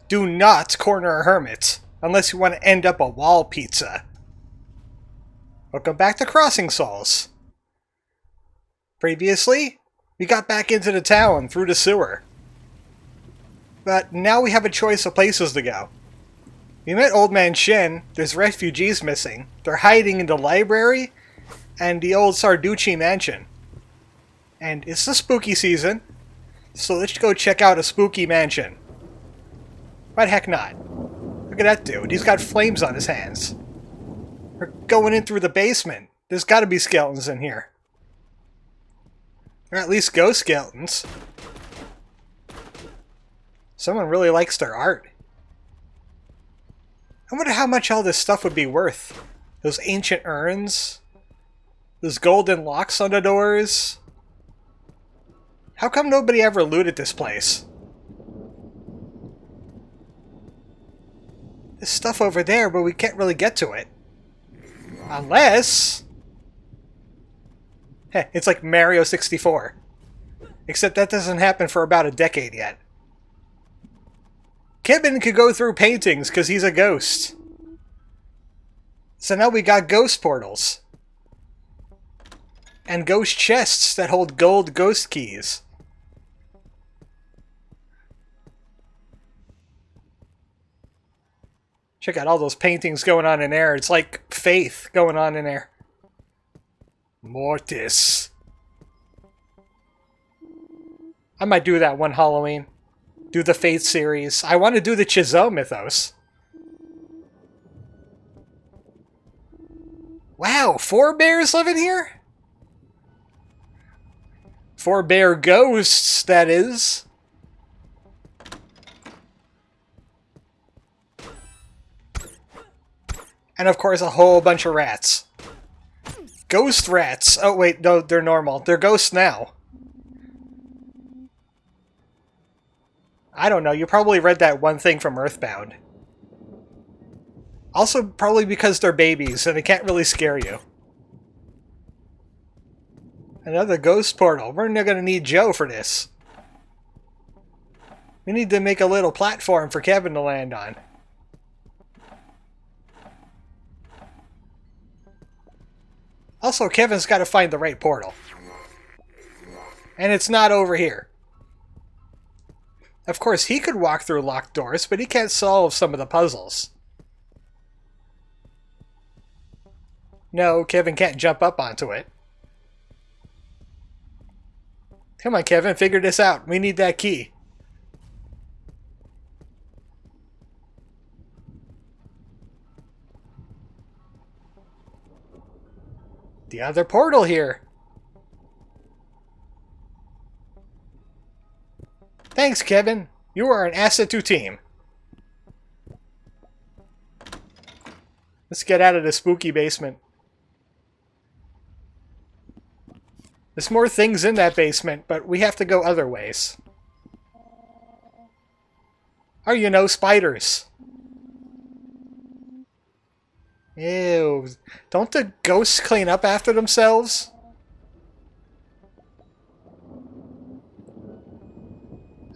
Do not corner a hermit, unless you want to end up a wall pizza. Welcome back to Crossing Souls. Previously, we got back into the town through the sewer. But now we have a choice of places to go. We met Old Man Shin, there's refugees missing. They're hiding in the library and the old Sarducci mansion. And it's the spooky season, so let's go check out a spooky mansion. Why the heck not? Look at that dude, he's got flames on his hands. We're going in through the basement. There's gotta be skeletons in here. Or at least ghost skeletons. Someone really likes their art. I wonder how much all this stuff would be worth. Those ancient urns. Those golden locks on the doors. How come nobody ever looted this place? There's stuff over there, but we can't really get to it. Unless... Heh, it's like Mario 64. Except that doesn't happen for about a decade yet. Kevin could go through paintings because he's a ghost. So now we got ghost portals. And ghost chests that hold gold ghost keys. Check out all those paintings going on in there. It's like faith going on in there. Mortis. I might do that one Halloween. Do the Faith series. I want to do the Chizou mythos. Wow, 4 bears live in here? 4 bear ghosts, that is. And of course a whole bunch of rats. Ghost rats. Oh wait, no, they're normal. They're ghosts now. I don't know, you probably read that one thing from Earthbound. Also, probably because they're babies and they can't really scare you. Another ghost portal. We're not gonna need Joe for this. We need to make a little platform for Kevin to land on. Also, Kevin's got to find the right portal. And it's not over here. Of course, he could walk through locked doors, but he can't solve some of the puzzles. No, Kevin can't jump up onto it. Come on, Kevin, figure this out. We need that key. The other portal here. Thanks, Kevin. You are an asset to team. Let's get out of the spooky basement. There's more things in that basement, but we have to go other ways. Or, you know, spiders. Ew. Don't the ghosts clean up after themselves?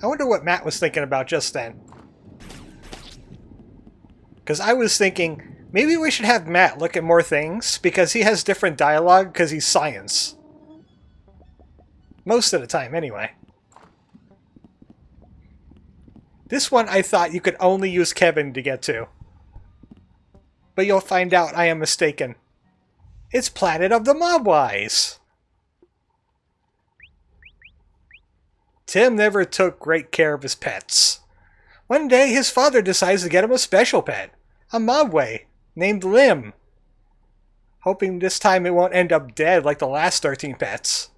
I wonder what Matt was thinking about just then. Because I was thinking, maybe we should have Matt look at more things, because he has different dialogue, because he's science. Most of the time, anyway. This one I thought you could only use Kevin to get to. But you'll find out I am mistaken. It's Planet of the Mobwise! Tim never took great care of his pets. One day, his father decides to get him a special pet, a Mobway, named Lim. Hoping this time it won't end up dead like the last 13 pets.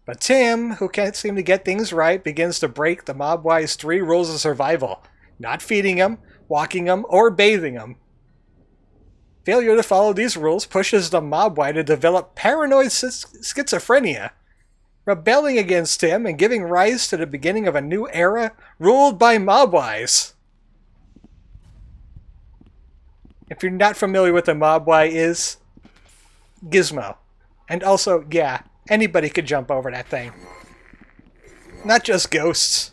But Tim, who can't seem to get things right, begins to break the Mobwise's 3 rules of survival. Not feeding him, walking him, or bathing him. Failure to follow these rules pushes the Mobwise to develop paranoid schizophrenia, rebelling against him and giving rise to the beginning of a new era ruled by Mobwise. If you're not familiar with what the Mobwise is, Gizmo. And also, yeah, anybody could jump over that thing. Not just ghosts.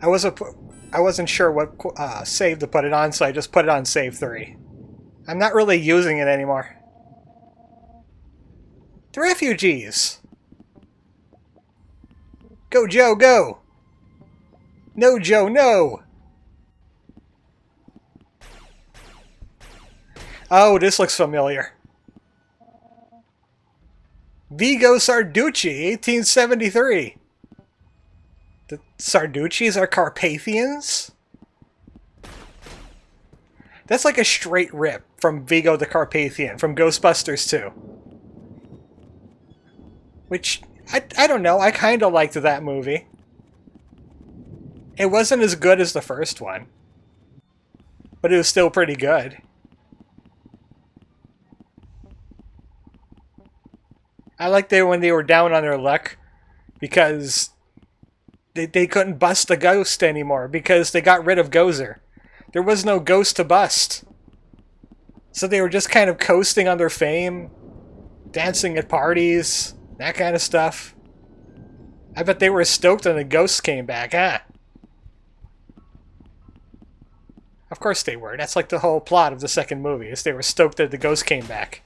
I wasn't sure what save to put it on, so I just put it on save 3. I'm not really using it anymore. The refugees! Go, Joe, go! No, Joe, no! Oh, this looks familiar. Vigo Sarducci, 1873. The Sarduccis are Carpathians? That's like a straight rip from Vigo the Carpathian, from Ghostbusters 2. Which, I don't know, I kind of liked that movie. It wasn't as good as the first one, but it was still pretty good. I liked it when they were down on their luck because they couldn't bust the ghost anymore because they got rid of Gozer. There was no ghost to bust. So they were just kind of coasting on their fame, dancing at parties, that kind of stuff. I bet they were stoked when the ghosts came back, huh? Of course they were. That's like the whole plot of the second movie, is they were stoked that the ghosts came back.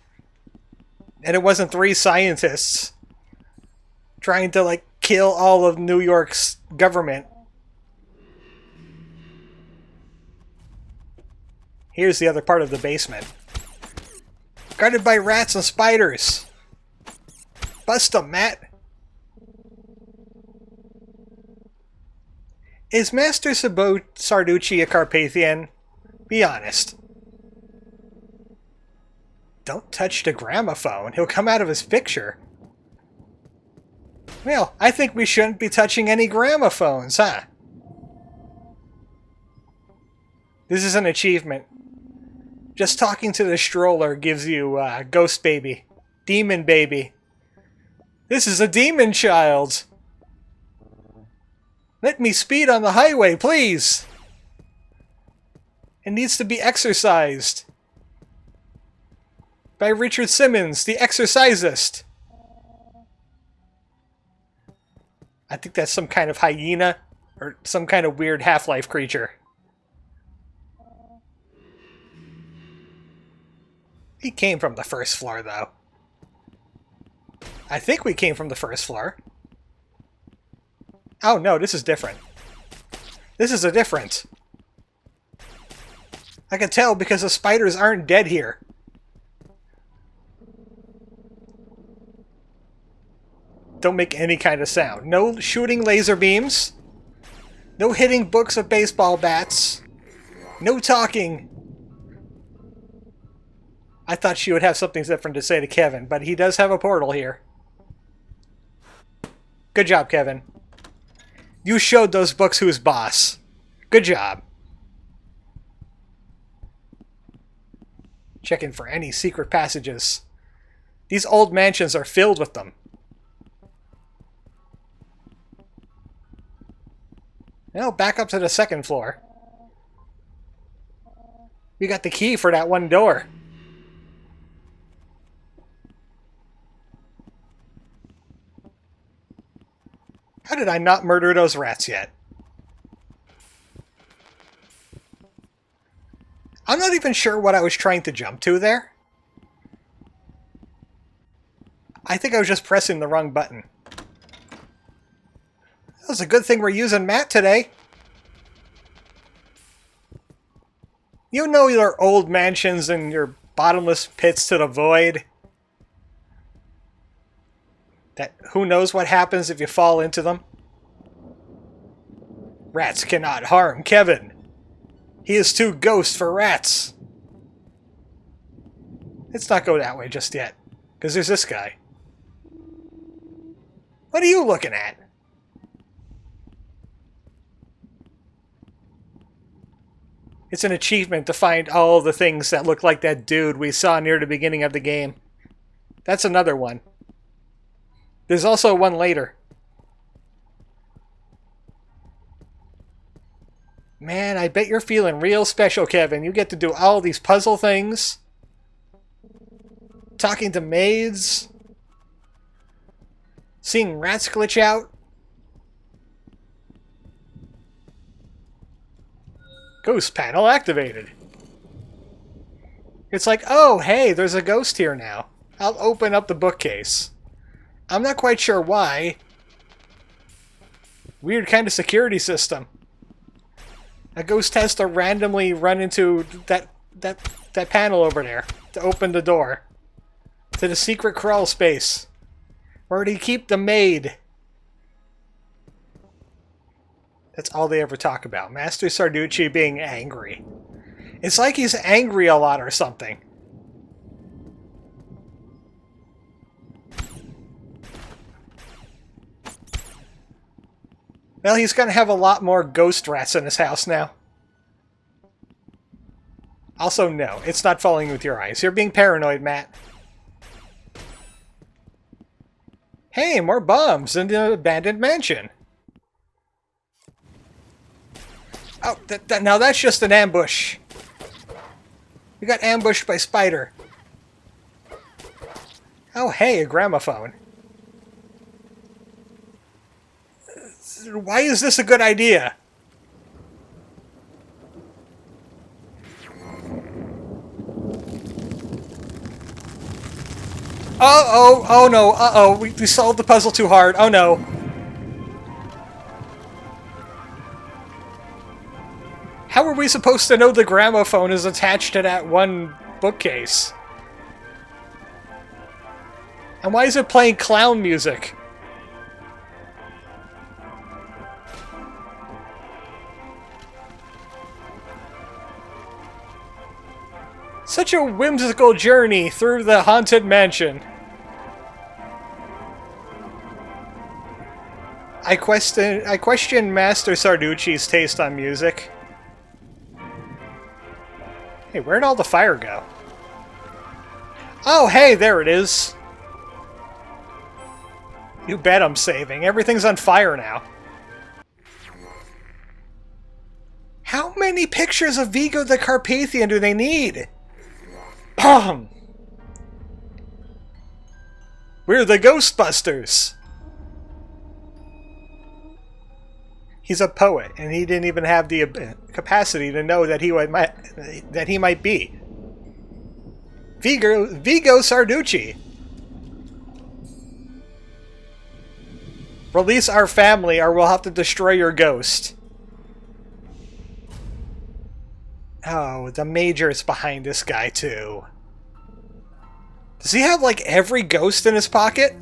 And it wasn't 3 scientists trying to, like, kill all of New York's government. Here's the other part of the basement. Guarded by rats and spiders. Bust 'em, Matt. Is Master Sarducci a Carpathian? Be honest. Don't touch the gramophone. He'll come out of his picture. Well, I think we shouldn't be touching any gramophones, huh? This is an achievement. Just talking to the stroller gives you Ghost Baby. Demon Baby. This is a demon child! Let me speed on the highway, please! It needs to be exorcised. By Richard Simmons, the exorcisist. I think that's some kind of hyena or some kind of weird Half-Life creature. He came from the first floor, though. I think we came from the first floor. Oh no, this is different. This is a different. I can tell because the spiders aren't dead here. Don't make any kind of sound. No shooting laser beams. No hitting books with baseball bats. No talking. I thought she would have something different to say to Kevin, but he does have a portal here. Good job, Kevin. You showed those books who's boss. Good job. Checking for any secret passages. These old mansions are filled with them. Now back up to the second floor. We got the key for that one door. How did I not murder those rats yet? I'm not even sure what I was trying to jump to there. I think I was just pressing the wrong button. That was a good thing we're using Matt today. You know your old mansions and your bottomless pits to the void. That who knows what happens if you fall into them? Rats cannot harm Kevin. He is too ghost for rats. Let's not go that way just yet, because there's this guy. What are you looking at? It's an achievement to find all the things that look like that dude we saw near the beginning of the game. That's another one. There's also one later. Man, I bet you're feeling real special, Kevin. You get to do all these puzzle things. Talking to maids. Seeing rats glitch out. Ghost panel activated. It's like, oh, hey, there's a ghost here now. I'll open up the bookcase. I'm not quite sure why. Weird kind of security system. A ghost has to randomly run into that panel over there to open the door to the secret crawl space where they keep the maid. That's all they ever talk about. Master Sarducci being angry. It's like he's angry a lot or something. Well, he's going to have a lot more ghost rats in his house now. Also, no, it's not falling with your eyes. You're being paranoid, Matt. Hey, more bombs in the abandoned mansion. Oh, now that's just an ambush. We got ambushed by Spider. Oh, hey, a gramophone. Why is this a good idea? Oh no, uh-oh, we solved the puzzle too hard, oh no. How are we supposed to know the gramophone is attached to that one bookcase? And why is it playing clown music? Such a whimsical journey through the haunted mansion. I question Master Sarducci's taste on music. Hey, where'd all the fire go? Oh, hey, there it is. You bet I'm saving. Everything's on fire now. How many pictures of Vigo the Carpathian do they need? We're the Ghostbusters! He's a poet, and he didn't even have the capacity to know that he might be. Vigo Sarducci! Release our family, or we'll have to destroy your ghost. Oh, the Major's behind this guy, too. Does he have, like, every ghost in his pocket?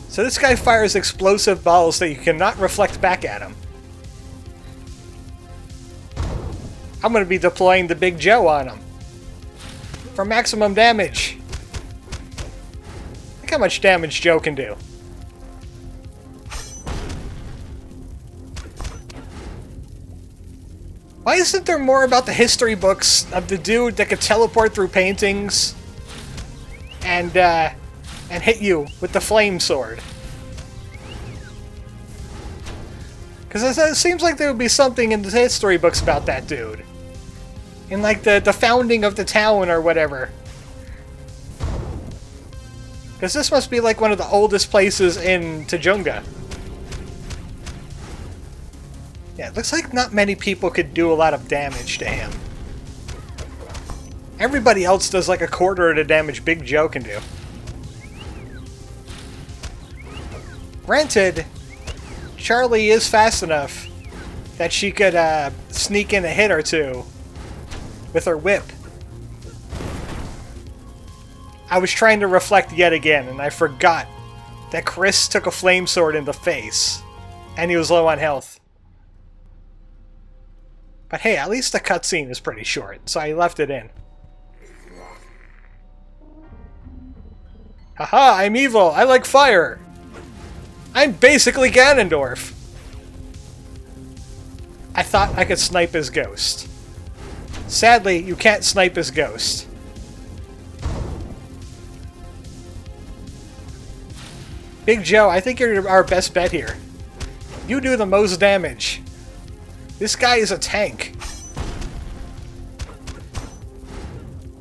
So this guy fires explosive balls that you cannot reflect back at him. I'm going to be deploying the Big Joe on him. For maximum damage. Look how much damage Joe can do. Why isn't there more about the history books of the dude that could teleport through paintings and hit you with the flame sword? Because it seems like there would be something in the history books about that dude. In like the founding of the town or whatever. Because this must be like one of the oldest places in Tujunga. Yeah, it looks like not many people could do a lot of damage to him. Everybody else does like a quarter of the damage Big Joe can do. Granted, Charlie is fast enough that she could sneak in a hit or two with her whip. I was trying to reflect yet again, and I forgot that Chris took a flame sword in the face, and he was low on health. But hey, at least the cutscene is pretty short, so I left it in. Haha, I'm evil! I like fire! I'm basically Ganondorf! I thought I could snipe his ghost. Sadly, you can't snipe his ghost. Big Joe, I think you're our best bet here. You do the most damage. This guy is a tank.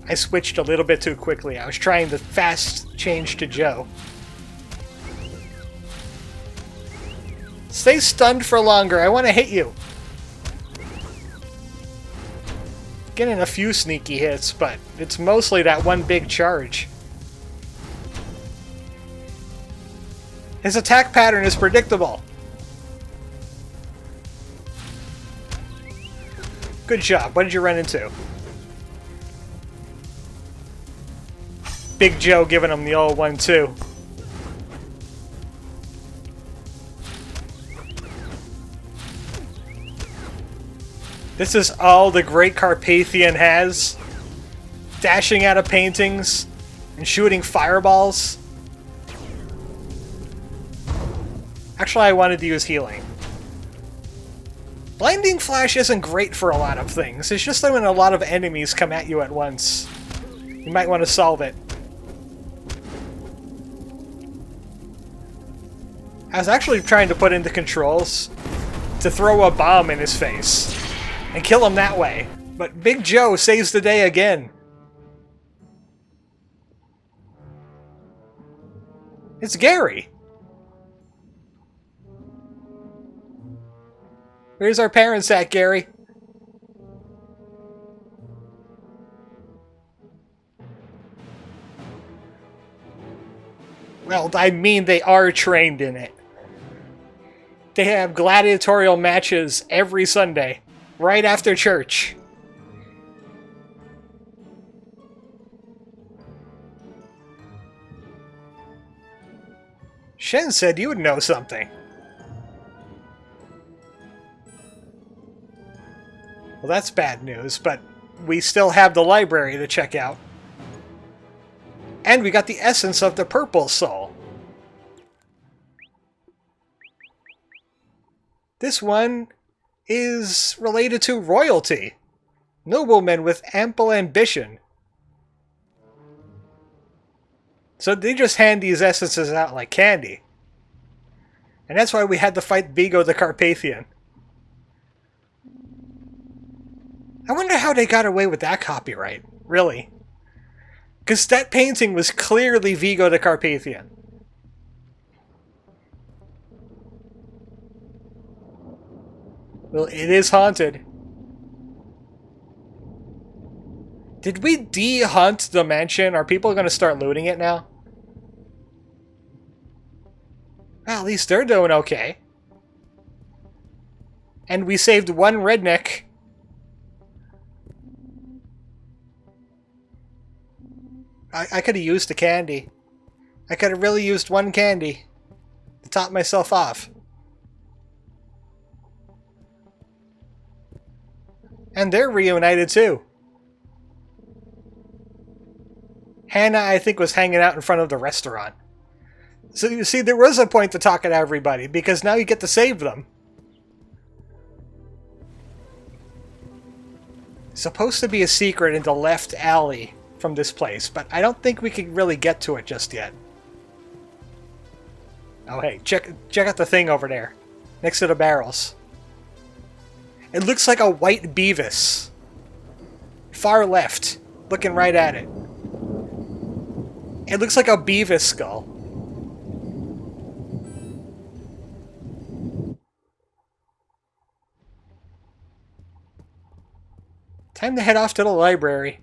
I switched a little bit too quickly. I was trying to fast change to Joe. Stay stunned for longer. I want to hit you. Getting a few sneaky hits, but it's mostly that one big charge. His attack pattern is predictable. Good job. What did you run into? Big Joe giving him the old 1-2. This is all the Great Carpathian has. Dashing out of paintings and shooting fireballs. Actually, I wanted to use healing. Blinding Flash isn't great for a lot of things. It's just that when a lot of enemies come at you at once, you might want to solve it. I was actually trying to put into controls to throw a bomb in his face and kill him that way. But Big Joe saves the day again. It's Gary. Where's our parents at, Gary? Well, I mean they are trained in it. They have gladiatorial matches every Sunday, right after church. Shen said you would know something. Well, that's bad news, but we still have the library to check out. And we got the essence of the purple soul. This one is related to royalty. Noblemen with ample ambition. So they just hand these essences out like candy. And that's why we had to fight Vigo the Carpathian. I wonder how they got away with that copyright, really. Because that painting was clearly Vigo the Carpathian. Well, it is haunted. Did we de-hunt the mansion? Are people going to start looting it now? Well, at least they're doing okay. And we saved one redneck. I could have used a candy. I could have really used one candy to top myself off. And they're reunited too. Hannah, I think, was hanging out in front of the restaurant. So you see, there was a point to talking to everybody, because now you get to save them. Supposed to be a secret in the left alley from this place, but I don't think we can really get to it just yet. Oh hey, check out the thing over there, next to the barrels. It looks like a white Beavis. Far left, looking right at it. It looks like a Beavis skull. Time to head off to the library.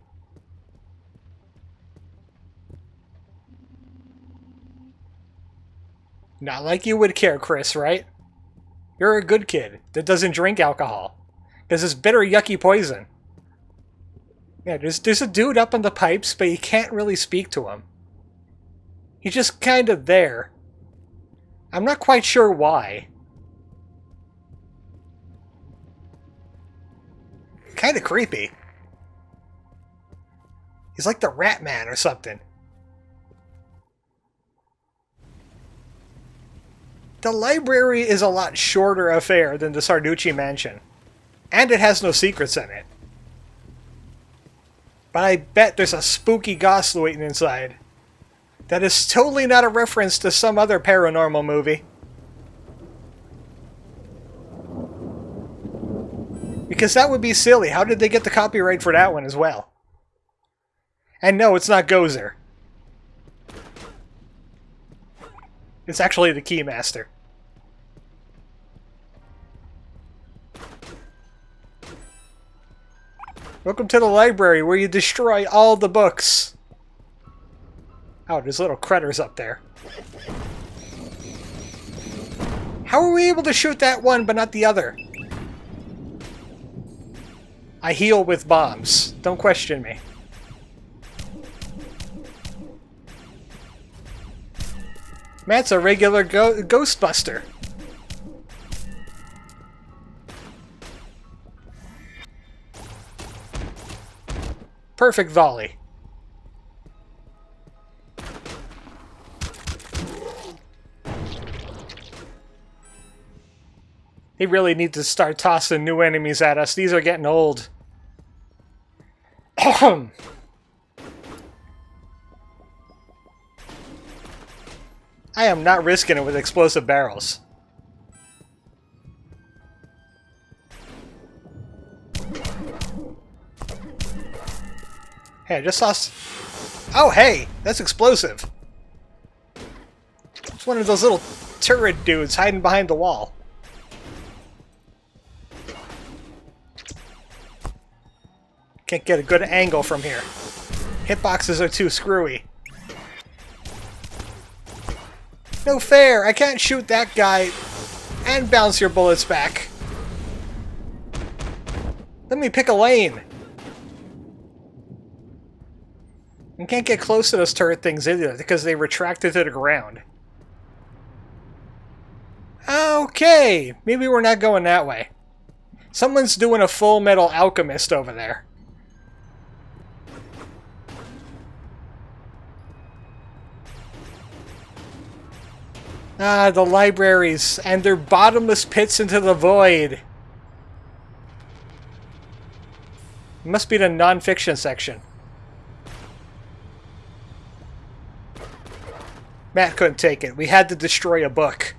Not like you would care, Chris, right? You're a good kid that doesn't drink alcohol. Because it's bitter, yucky poison. Yeah, there's a dude up on the pipes, but you can't really speak to him. He's just kind of there. I'm not quite sure why. Kind of creepy. He's like the Rat Man or something. The library is a lot shorter affair than the Sarducci mansion. And it has no secrets in it. But I bet there's a spooky ghost waiting inside. That is totally not a reference to some other paranormal movie. Because that would be silly. How did they get the copyright for that one as well? And no, it's not Gozer. It's actually the Keymaster. Welcome to the library where you destroy all the books. Oh, there's little critters up there. How are we able to shoot that one but not the other? I heal with bombs. Don't question me. Matt's a regular Ghostbuster. Perfect volley. They really need to start tossing new enemies at us. These are getting old. I am not risking it with explosive barrels. Hey, I just saw... Oh, hey! That's explosive. It's one of those little turret dudes hiding behind the wall. Can't get a good angle from here. Hitboxes are too screwy. No fair! I can't shoot that guy and bounce your bullets back. Let me pick a lane. You can't get close to those turret things either because they retracted to the ground. Okay, maybe we're not going that way. Someone's doing a Full Metal Alchemist over there. Ah, the libraries and their bottomless pits into the void. It must be the non-fiction section. Matt couldn't take it. We had to destroy a book.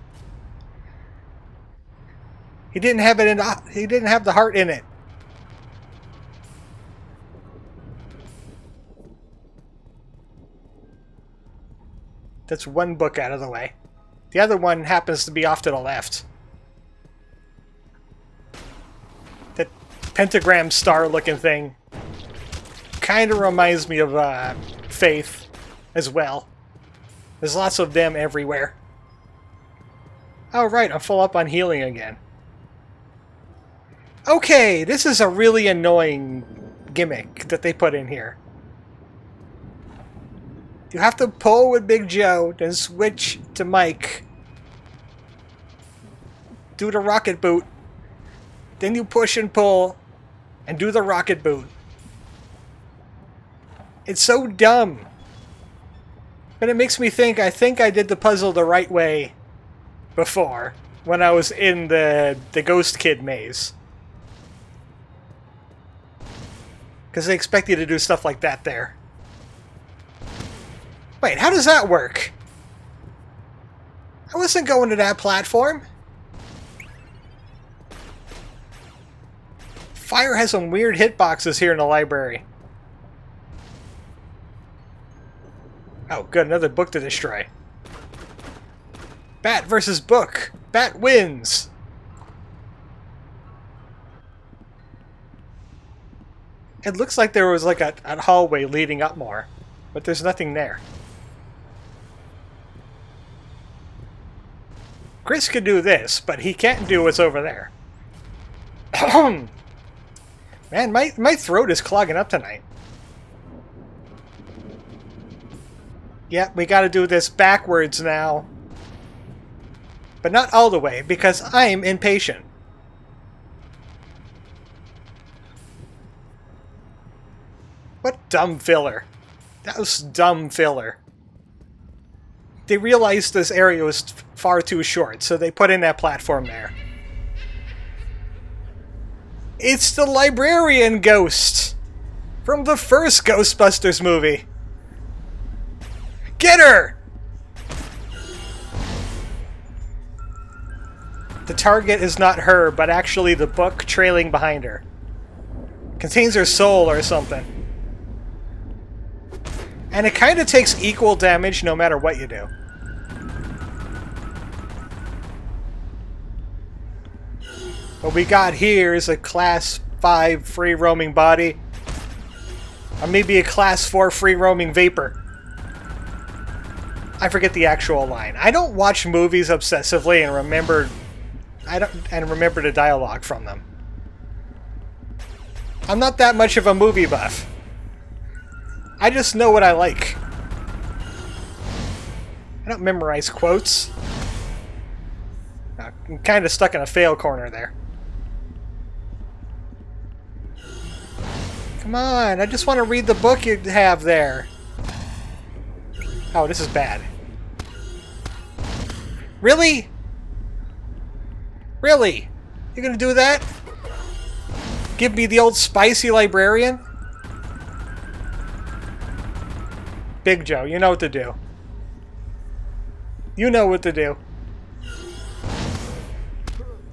He didn't have it in. He didn't have the heart in it. That's one book out of the way. The other one happens to be off to the left. That pentagram star-looking thing kind of reminds me of Faith as well. There's lots of them everywhere. Oh, right, I'm full up on healing again. Okay, this is a really annoying gimmick that they put in here. You have to pull with Big Joe, then switch to Mike. Do the rocket boot. Then you push and pull, and do the rocket boot. It's so dumb. But it makes me think I did the puzzle the right way before, when I was in the Ghost Kid maze. Because they expect you to do stuff like that there. Wait, how does that work? I wasn't going to that platform. Fire has some weird hitboxes here in the library. Oh, good, another book to destroy. Bat versus book. Bat wins. It looks like there was like a hallway leading up more, but there's nothing there. Chris could do this, but he can't do what's over there. Man, my throat is clogging up tonight. Yeah, we gotta do this backwards now. But not all the way, because I'm impatient. What dumb filler. That was dumb filler. They realized this area was far too short, so they put in that platform there. It's the librarian ghost! From the first Ghostbusters movie! Get her! The target is not her, but actually the book trailing behind her. Contains her soul or something. And it kind of takes equal damage no matter what you do. What we got here is a Class 5 free roaming body Or maybe a class 4 free-roaming vapor. I forget the actual line. I don't watch movies obsessively and remember the dialogue from them. I'm not that much of a movie buff. I just know what I like. I don't memorize quotes. I'm kind of stuck in a fail corner there. Come on, I just want to read the book you have there. Oh, this is bad. Really? Really? You're gonna do that? Give me the old spicy librarian? Big Joe, you know what to do. You know what to do.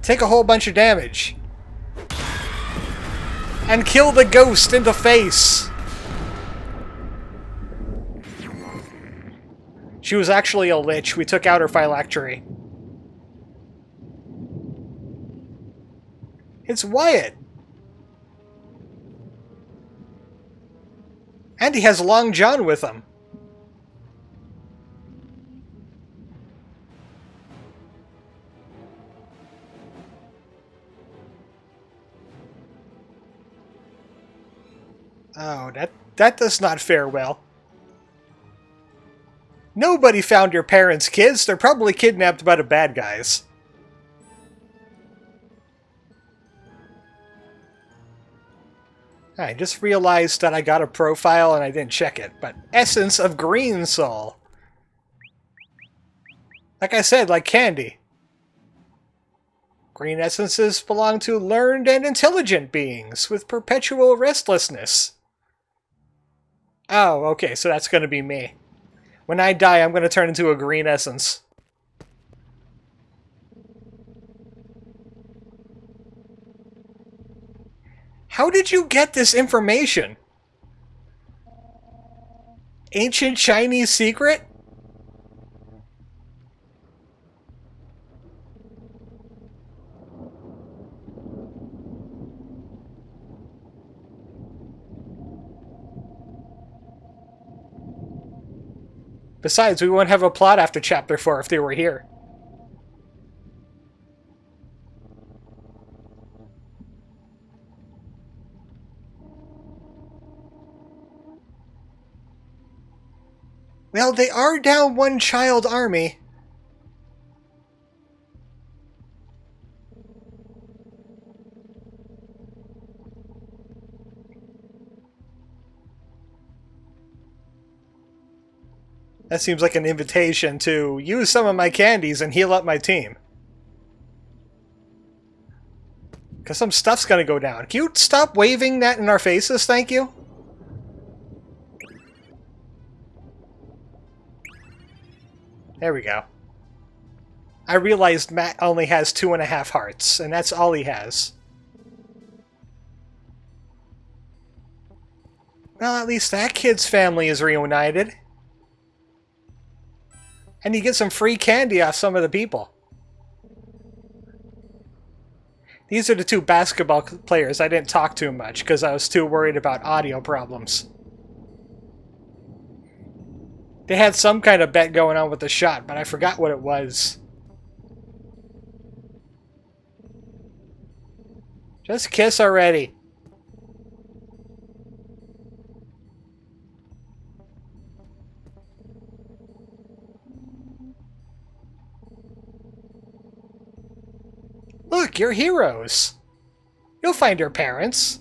Take a whole bunch of damage. And kill the ghost in the face! She was actually a lich. We took out her phylactery. It's Wyatt! And he has Long John with him. Oh, that does not fare well. Nobody found your parents' kids. They're probably kidnapped by the bad guys. I just realized that I got a profile and I didn't check it, but Essence of Green Soul. Like I said, like candy. Green essences belong to learned and intelligent beings with perpetual restlessness. Oh, okay, so that's going to be me. When I die, I'm going to turn into a green essence. How did you get this information? Ancient Chinese secret? Besides, we wouldn't have a plot after Chapter 4 if they were here. Well, they are down one child army. That seems like an invitation to use some of my candies and heal up my team. Because some stuff's gonna go down. Can you stop waving that in our faces, thank you? There we go. I realized Matt only has 2.5 hearts, and that's all he has. Well, at least that kid's family is reunited. And you get some free candy off some of the people. These are the two basketball players I didn't talk to much because I was too worried about audio problems. They had some kind of bet going on with the shot, but I forgot what it was. Just kiss already. Look, you're heroes. You'll find your parents.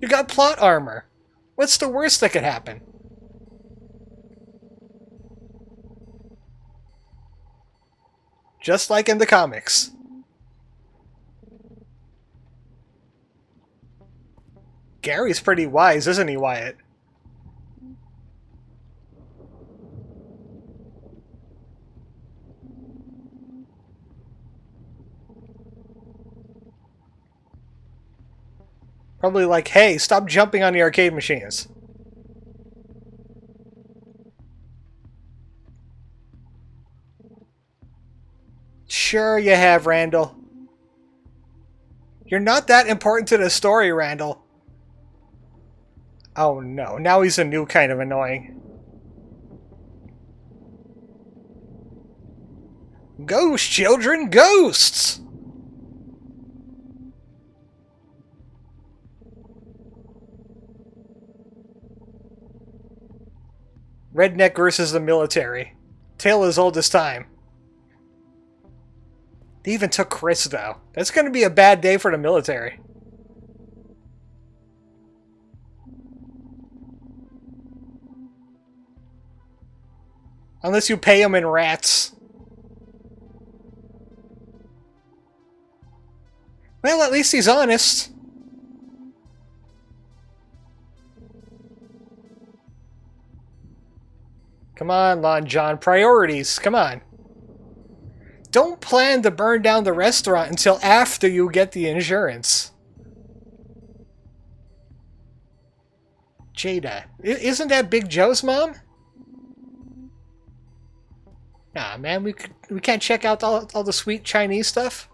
You got plot armor. What's the worst that could happen? Just like in the comics. Gary's pretty wise, isn't he, Wyatt? Probably like, hey, stop jumping on the arcade machines. Sure you have, Randall. You're not that important to the story, Randall. Oh no, now he's a new kind of annoying. Ghost children, ghosts! Redneck versus the military. Tale as old as time. They even took Chris, though. That's going to be a bad day for the military. Unless you pay them in rats. Well, at least he's honest. Come on, Lon John. Priorities. Come on. Don't plan to burn down the restaurant until after you get the insurance. Jada. Isn't that Big Joe's mom? Nah, man. We can't check out all the sweet Chinese stuff?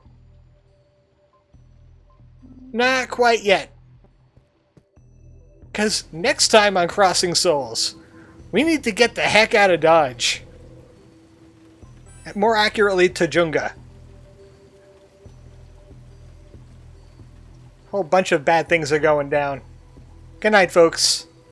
Not quite yet. Because next time on Crossing Souls, we need to get the heck out of Dodge. More accurately, Tajunga. Whole bunch of bad things are going down. Good night, folks.